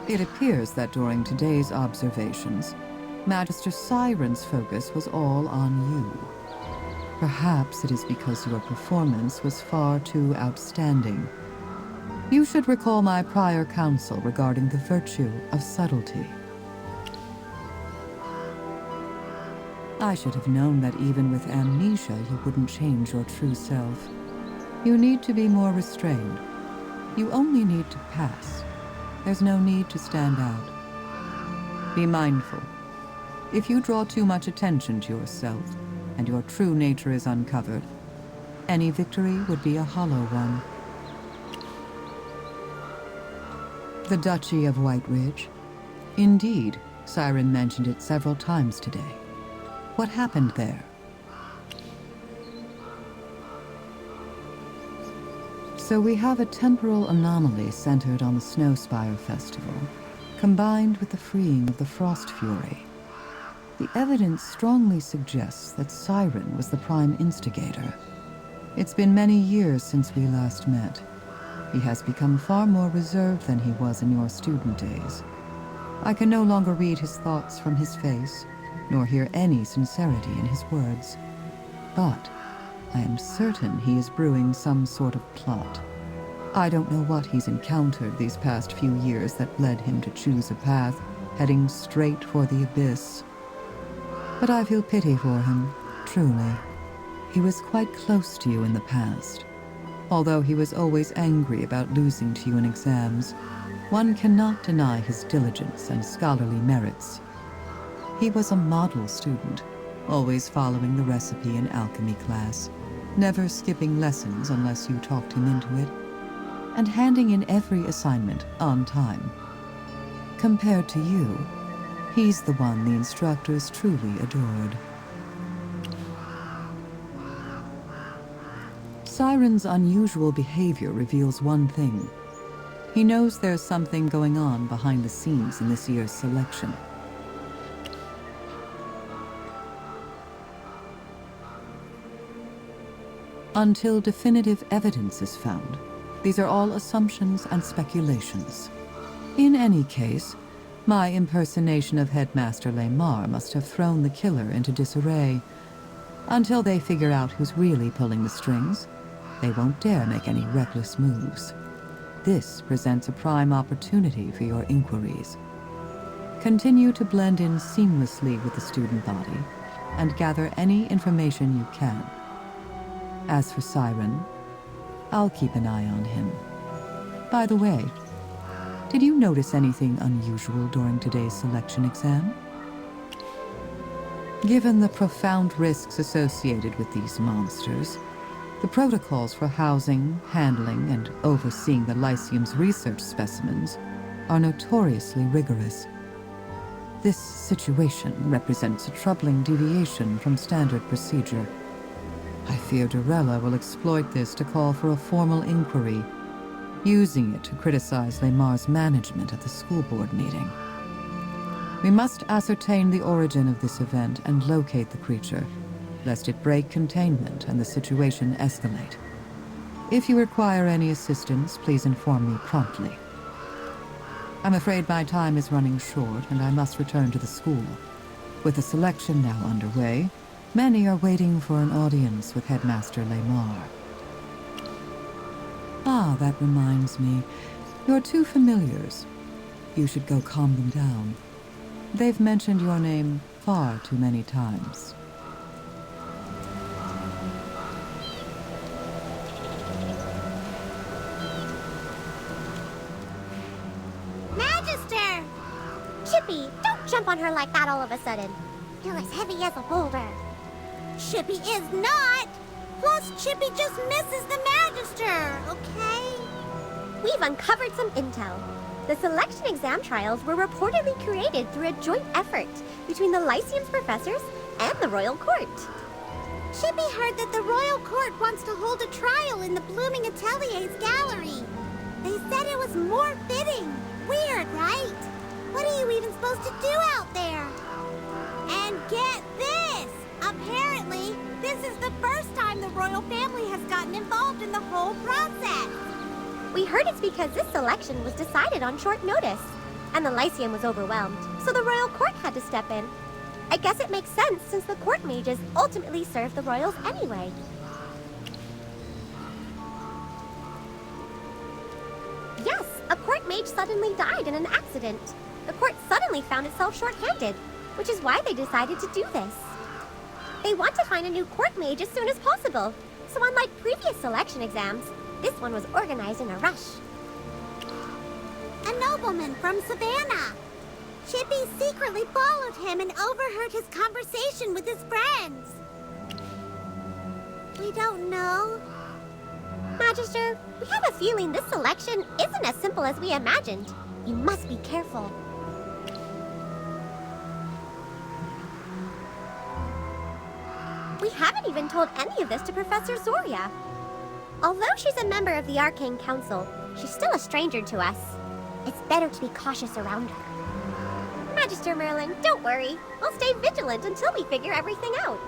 It appears that during today's observations, Magister Siren's focus was all on you. Perhaps it is because your performance was far too outstanding. You should recall my prior counsel regarding the virtue of subtlety. I should have known that even with amnesia, you wouldn't change your true self. You need to be more restrained. You only need to pass. There's no need to stand out. Be mindful. If you draw too much attention to yourself, and your true nature is uncovered, any victory would be a hollow one. The Duchy of Whiteridge? Indeed, Siren mentioned it several times today. What happened there? So we have a temporal anomaly centered on the Snowspire Festival, combined with the freeing of the Frost Fury. The evidence strongly suggests that Siren was the prime instigator. It's been many years since we last met. He has become far more reserved than he was in your student days. I can no longer read his thoughts from his face, nor hear any sincerity in his words. But I am certain he is brewing some sort of plot. I don't know what he's encountered these past few years that led him to choose a path heading straight for the abyss. But I feel pity for him, truly. He was quite close to you in the past. Although he was always angry about losing to you in exams, one cannot deny his diligence and scholarly merits. He was a model student, always following the recipe in alchemy class, never skipping lessons unless you talked him into it, and handing in every assignment on time. Compared to you, he's the one the instructors truly adored. Siren's unusual behavior reveals one thing. He knows there's something going on behind the scenes in this year's selection. Until definitive evidence is found, these are all assumptions and speculations. In any case, my impersonation of Headmaster Lamar must have thrown the killer into disarray. Until they figure out who's really pulling the strings, they won't dare make any reckless moves. This presents a prime opportunity for your inquiries. Continue to blend in seamlessly with the student body and gather any information you can. As for Siren, I'll keep an eye on him. By the way, did you notice anything unusual during today's selection exam? Given the profound risks associated with these monsters, the protocols for housing, handling, and overseeing the Lyceum's research specimens are notoriously rigorous. This situation represents a troubling deviation from standard procedure. I fear Dorella will exploit this to call for a formal inquiry, using it to criticize Lamar's management at the school board meeting. We must ascertain the origin of this event and locate the creature, lest it break containment and the situation escalate. If you require any assistance, please inform me promptly. I'm afraid my time is running short and I must return to the school. With the selection now underway, many are waiting for an audience with Headmaster Lamar. Ah, that reminds me. Your two familiars. You should go calm them down. They've mentioned your name far too many times. Magister! Chippy, don't jump on her like that all of a sudden. You're as heavy as a boulder. Chippy is not! Plus, Chippy just misses the Magister, okay? We've uncovered some intel. The selection exam trials were reportedly created through a joint effort between the Lyceum's professors and the Royal Court. Chippy heard that the Royal Court wants to hold a trial in the Blooming Atelier's gallery. They said it was more fitting. Weird, right? What are you even supposed to do out there? And get this! Apparently, this is the first time the royal family has gotten involved in the whole process. We heard it's because this selection was decided on short notice, and the Lyceum was overwhelmed, so the royal court had to step in. I guess it makes sense since the court mages ultimately served the royals anyway. Yes, a court mage suddenly died in an accident. The court suddenly found itself short-handed, which is why they decided to do this. They want to find a new court mage as soon as possible, so unlike previous selection exams, this one was organized in a rush. A nobleman from Savannah. Chippy secretly followed him and overheard his conversation with his friends. We don't know. Magister, we have a feeling this selection isn't as simple as we imagined. You must be careful. We haven't even told any of this to Professor Zoria. Although she's a member of the Arcane Council, she's still a stranger to us. It's better to be cautious around her. Magister Merlin, don't worry. We'll stay vigilant until we figure everything out.